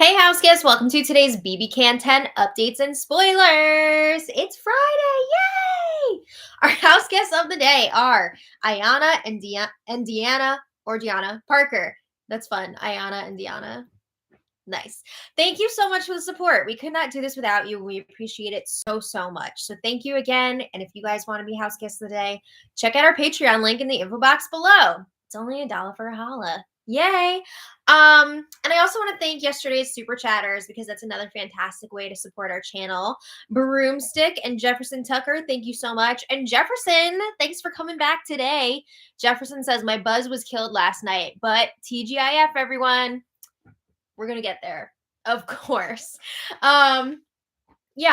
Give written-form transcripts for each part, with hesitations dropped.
Hey, house guests, welcome to today's BBCan 10 updates and spoilers. It's Friday, yay! Our house guests of the day are Ayana and, Deanna or Deanna Parker. That's fun, Ayana and Deanna. Nice. Thank you so much for the support. We could not do this without you. We appreciate it so much. So thank you again. And if you guys want to be house guests of the day, check out our Patreon link in the info box below. It's only $1 for a holla. Yay. And I also want to thank yesterday's super chatters because that's another fantastic way to support our channel. Broomstick and Jefferson Tucker, thank you so much. And Jefferson, thanks for coming back today. Jefferson says, my buzz was killed last night, but TGIF, everyone. We're going to get there, of course. Yeah,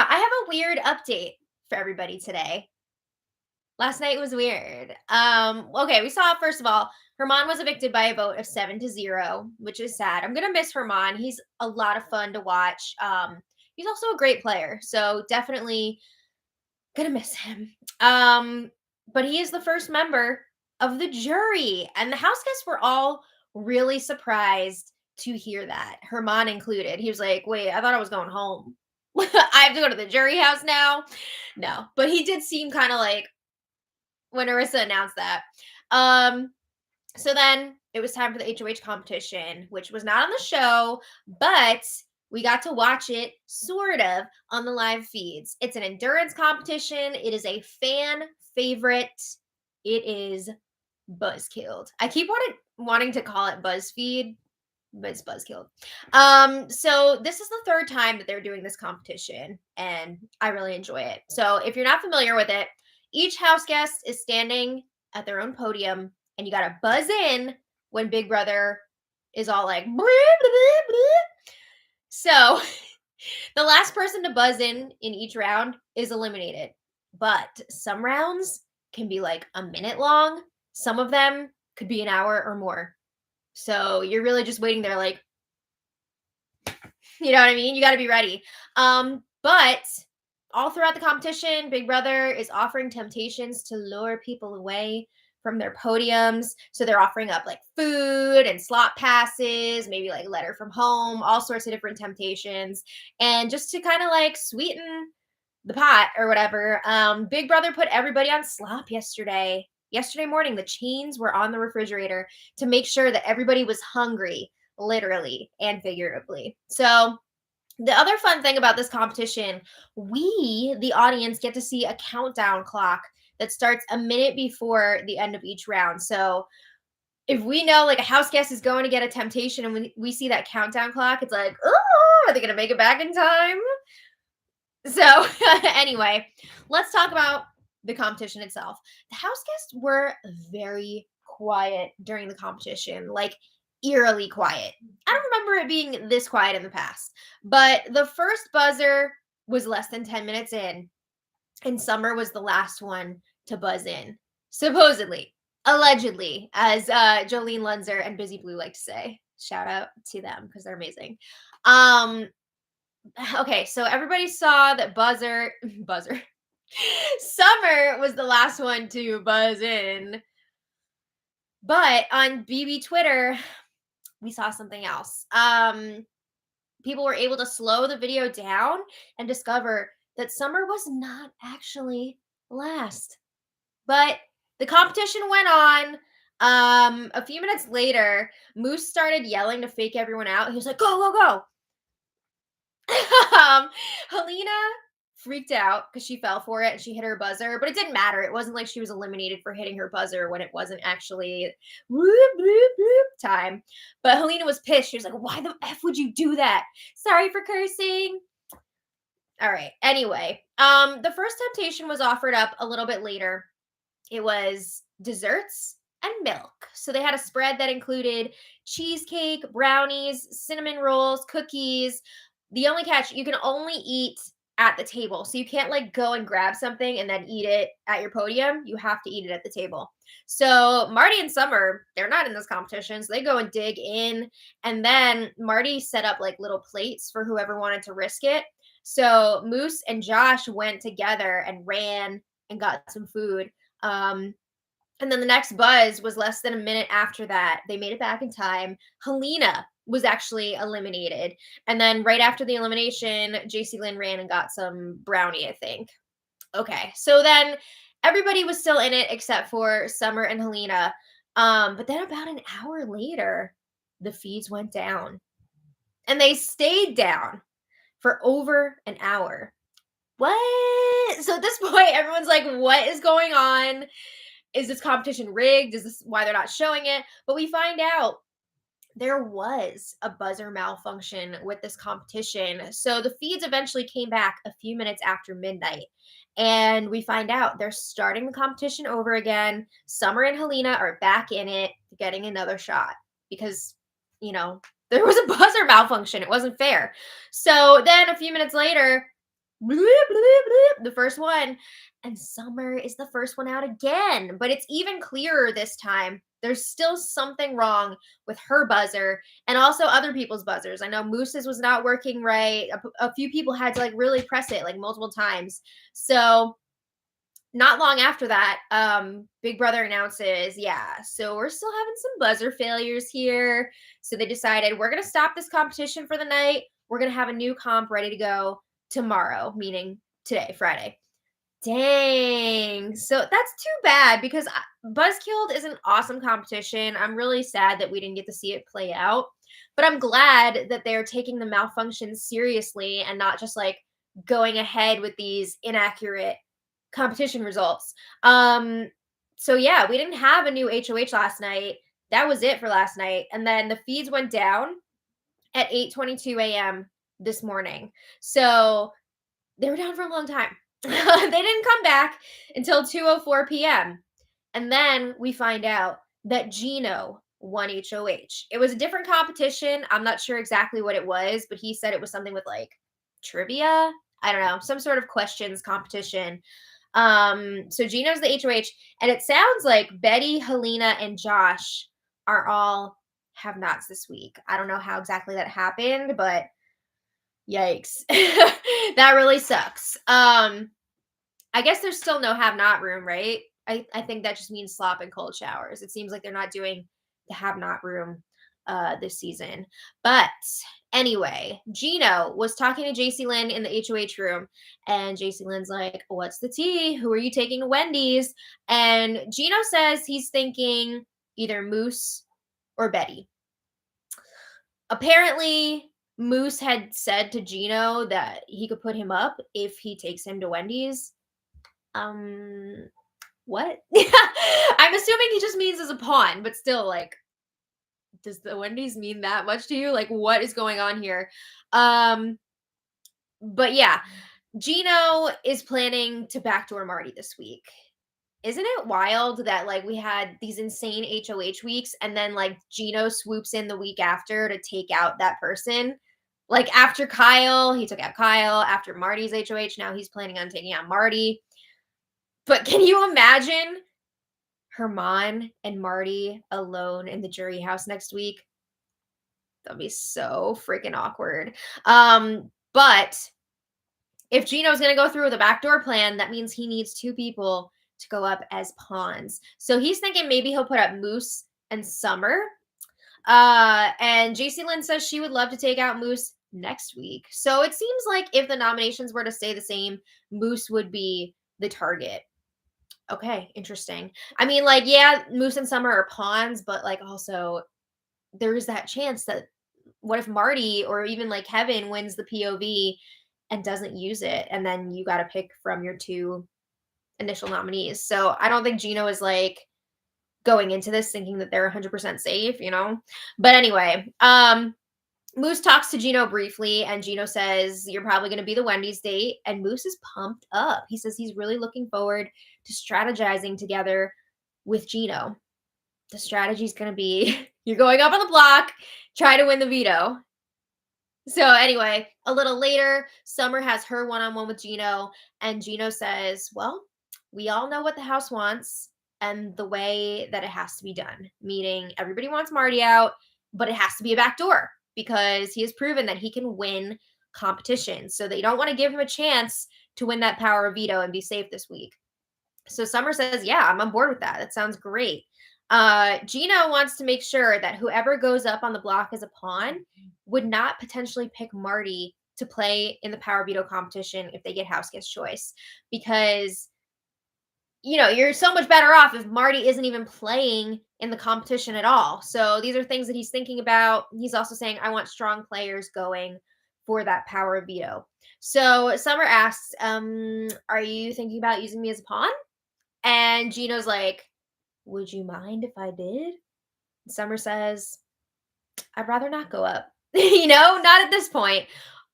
I have a weird update for everybody today. Last night was weird. Okay, we saw, first of all, Herman was evicted by a vote of 7-0, which is sad. I'm going to miss Herman. He's a lot of fun to watch. He's also a great player, so definitely going to miss him. But he is the first member of the jury, and the house guests were all really surprised to hear that, Herman included. He was like, wait, I thought I was going home. I have to go to the jury house now? No, but he did seem kind of like when Arissa announced that. So then it was time for the HOH competition, which was not on the show, but we got to watch it sort of on the live feeds. It's an endurance competition. It is a fan favorite. It is Buzzkilled. I keep wanting to call it BuzzFeed, but it's Buzzkilled. So this is the third time that they're doing this competition, and I really enjoy it. So if you're not familiar with it, each house guest is standing at their own podium, and you got to buzz in when Big Brother is all like, "Bleep, bleep, bleep." So the last person to buzz in each round is eliminated. But some rounds can be like a minute long. Some of them could be an hour or more. So you're really just waiting there like, you know what I mean? You got to be ready. But all throughout the competition, Big Brother is offering temptations to lure people away from their podiums. So they're offering up like food and slot passes, maybe like letter from home, all sorts of different temptations. And just to kind of like sweeten the pot or whatever, Big Brother put everybody on slop yesterday. Yesterday morning, the chains were on the refrigerator to make sure that everybody was hungry, literally and figuratively. So the other fun thing about this competition, we, the audience, get to see a countdown clock that starts a minute before the end of each round. So if we know like a house guest is going to get a temptation and we see that countdown clock, it's like, oh, are they going to make it back in time? So anyway, let's talk about the competition itself. The house guests were very quiet during the competition, like eerily quiet. I don't remember it being this quiet in the past, but the first buzzer was less than 10 minutes in, and Summer was the last one to buzz in, supposedly, allegedly, as Jolene Lunzer and Busy Blue like to say. Shout out to them because they're amazing. Okay, so everybody saw that buzzer Summer was the last one to buzz in. But on BB Twitter, we saw something else. People were able to slow the video down and discover that Summer was not actually last. But the competition went on. A few minutes later, Moose started yelling to fake everyone out. He was like, go, go, go. Haleena freaked out because she fell for it and she hit her buzzer, but it didn't matter. It wasn't like she was eliminated for hitting her buzzer when it wasn't actually whoop, whoop, whoop time. But Haleena was pissed. She was like, why the F would you do that? Sorry for cursing. All right. Anyway, the first temptation was offered up a little bit later. It was desserts and milk. So they had a spread that included cheesecake, brownies, cinnamon rolls, cookies. The only catch, you can only eat at the table. So you can't like go and grab something and then eat it at your podium. You have to eat it at the table. So Marty and Summer, they're not in this competition. So they go and dig in. And then Marty set up like little plates for whoever wanted to risk it. So Moose and Josh went together and ran and got some food. And then the next buzz was less than a minute after that. They made it back in time. Haleena was actually eliminated. And then right after the elimination, JC Lynn ran and got some brownie, I think. Okay, so then everybody was still in it except for Summer and Haleena. But then about an hour later, the feeds went down. And they stayed down for over an hour. What? So at this point, everyone's like, what is going on? Is this competition rigged? Is this why they're not showing it? But we find out there was a buzzer malfunction with this competition. So the feeds eventually came back a few minutes after midnight. And we find out they're starting the competition over again. Summer and Haleena are back in it, getting another shot because, you know, there was a buzzer malfunction. It wasn't fair. So then a few minutes later, bloop, bloop, bloop, the first one, and Summer is the first one out again. But it's even clearer this time. There's still something wrong with her buzzer and also other people's buzzers. I know Moose's was not working right. A few people had to like really press it like multiple times. So not long after that, Big Brother announces, yeah, so we're still having some buzzer failures here. So they decided we're going to stop this competition for the night. We're going to have a new comp ready to go tomorrow, meaning today, Friday. Dang. So that's too bad because Buzzkilled is an awesome competition. I'm really sad that we didn't get to see it play out, but I'm glad that they're taking the malfunctions seriously and not just like going ahead with these inaccurate competition results. So yeah, we didn't have a new HOH last night. That was it for last night. And then the feeds went down at 8:22 a.m. this morning. So they were down for a long time. They didn't come back until 2:04 p.m. And then we find out that Gino won HOH. It was a different competition. I'm not sure exactly what it was, but he said it was something with like trivia. I don't know, some sort of questions competition. So Gino's the HOH, and it sounds like Betty, Haleena, and Josh are all have nots this week. I don't know how exactly that happened, but yikes. That really sucks. I guess there's still no have not room, right? I think that just means slop and cold showers. It seems like they're not doing the have not room this season. But anyway, Gino was talking to JC Lynn in the HOH room, and JC Lynn's like, what's the tea? Who are you taking to Wendy's? And Gino says he's thinking either Moose or Betty. Apparently, Moose had said to Gino that he could put him up if he takes him to Wendy's. What? I'm assuming he just means as a pawn, but still, like, does the Wendy's mean that much to you? Like, what is going on here? But yeah, Gino is planning to backdoor Marty this week. Isn't it wild that like we had these insane HOH weeks and then like Gino swoops in the week after to take out that person? Like after Kyle, he took out Kyle. After Marty's HOH, now he's planning on taking out Marty. But can you imagine Herman and Marty alone in the jury house next week? That'd be so freaking awkward. But if Gino's going to go through with a backdoor plan, that means he needs two people to go up as pawns. So he's thinking maybe he'll put up Moose and Summer. And JC Lynn says she would love to take out Moose next week. So it seems like if the nominations were to stay the same, Moose would be the target. Okay, interesting. I mean, like, yeah, Moose and Summer are pawns, but like also there is that chance that what if Marty or even like Kevin wins the POV and doesn't use it, and then you got to pick from your two initial nominees. So I don't think Gino is like going into this thinking that they're 100% safe, you know? But anyway, Moose talks to Gino briefly, and Gino says, you're probably going to be the Wendy's date. And Moose is pumped up. He says he's really looking forward to strategizing together with Gino. The strategy is going to be you're going up on the block, try to win the veto. So anyway, a little later, Summer has her one-on-one with Gino, and Gino says, well, we all know what the house wants and the way that it has to be done, meaning everybody wants Marty out, but it has to be a backdoor because he has proven that he can win competitions. So they don't want to give him a chance to win that power of veto and be safe this week. So Summer says, yeah, I'm on board with that. That sounds great. Gino wants to make sure that whoever goes up on the block as a pawn would not potentially pick Marty to play in the power veto competition if they get house guest choice, because you're so much better off if Marty isn't even playing in the competition at all. So these are things that he's thinking about. He's also saying, I want strong players going for that power veto. So Summer asks, are you thinking about using me as a pawn? And Gino's like, would you mind if I did? Summer says, I'd rather not go up. Not at this point.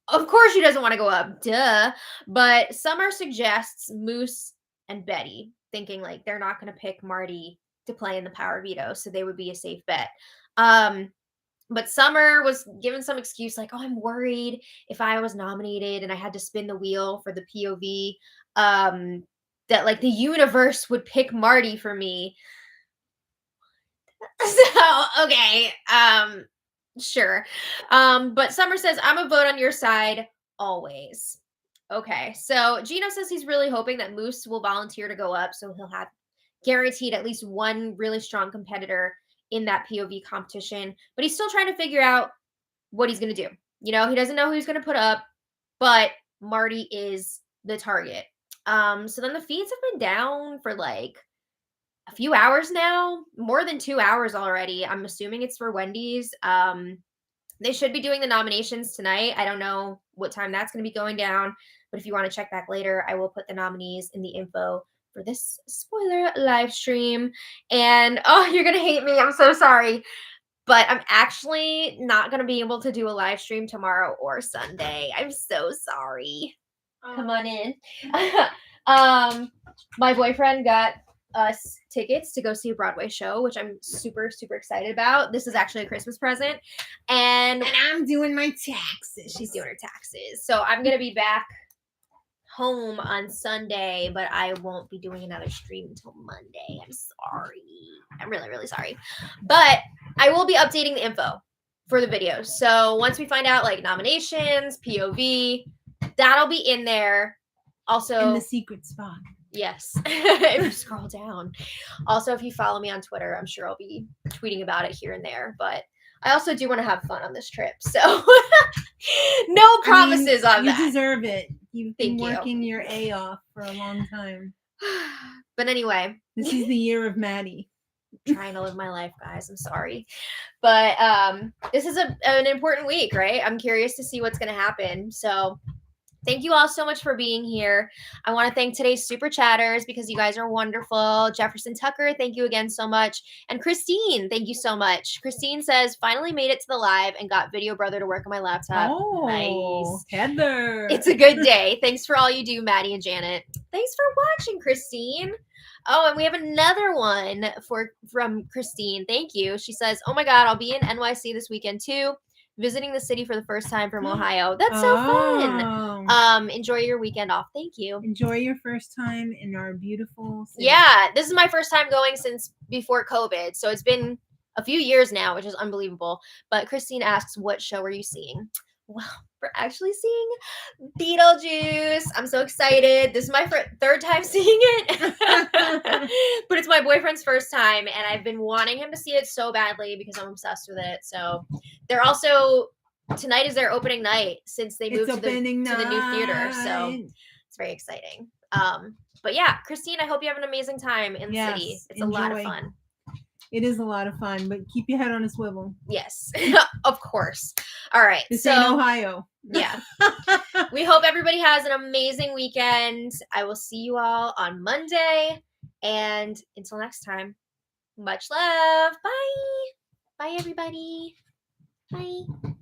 Of course she doesn't want to go up, duh. But Summer suggests Moose and Betty, thinking like they're not going to pick Marty to play in the power veto, so they would be a safe bet. But Summer was given some excuse like, oh, I'm worried if I was nominated and I had to spin the wheel for the POV, that like the universe would pick Marty for me. So, okay. Sure. But Summer says, I'm a vote on your side always. Okay. So Gino says he's really hoping that Moose will volunteer to go up, so he'll have guaranteed at least one really strong competitor in that POV competition. But he's still trying to figure out what he's going to do. He doesn't know who he's going to put up, but Marty is the target. So then the feeds have been down for like a few hours now, more than 2 hours already. I'm assuming it's for Wendy's. They should be doing the nominations tonight. I don't know what time that's going to be going down, but if you want to check back later, I will put the nominees in the info for this spoiler live stream. And you're going to hate me. I'm so sorry. But I'm actually not going to be able to do a live stream tomorrow or Sunday. I'm so sorry. Come on in. My boyfriend got us tickets to go see a Broadway show, which I'm super, super excited about. This is actually a Christmas present. And I'm doing my taxes. She's doing her taxes. So I'm going to be back home on Sunday, but I won't be doing another stream until Monday. I'm sorry. I'm really, really sorry. But I will be updating the info for the videos. So once we find out like nominations, POV, that'll be in there. Also in the secret spot. Yes. If you scroll down. Also, if you follow me on Twitter, I'm sure I'll be tweeting about it here and there. But I also do want to have fun on this trip. So no promises on that. You deserve it. You've been working your A off for a long time. But anyway. This is the year of Maddie. I'm trying to live my life, guys. I'm sorry. But this is an important week, right? I'm curious to see what's going to happen. So thank you all so much for being here. I want to thank today's super chatters because you guys are wonderful. Jefferson Tucker, thank you again so much. And Christine, thank you so much. Christine says, finally made it to the live and got Video Brother to work on my laptop. Oh, nice. Heather. It's a good day. Thanks for all you do, Maddie and Janet. Thanks for watching, Christine. Oh, and we have another one from Christine. Thank you. She says, oh my God, I'll be in NYC this weekend too. Visiting the city for the first time from Ohio. That's so fun. Enjoy your weekend off. Thank you. Enjoy your first time in our beautiful city. Yeah, this is my first time going since before COVID. So it's been a few years now, which is unbelievable. But Christine asks, what show are you seeing? Well, we're actually seeing Beetlejuice. I'm so excited. This is my third time seeing it. But it's my boyfriend's first time, and I've been wanting him to see it so badly because I'm obsessed with it. So they're also, tonight is their opening night since they moved to the new theater. So it's very exciting. But yeah, Christine, I hope you have an amazing time in the city. It's a lot of fun. It is a lot of fun, but keep your head on a swivel. Yes, of course. All right. This ain't Ohio. Yeah. We hope everybody has an amazing weekend. I will see you all on Monday. And until next time, much love. Bye. Bye, everybody. Bye.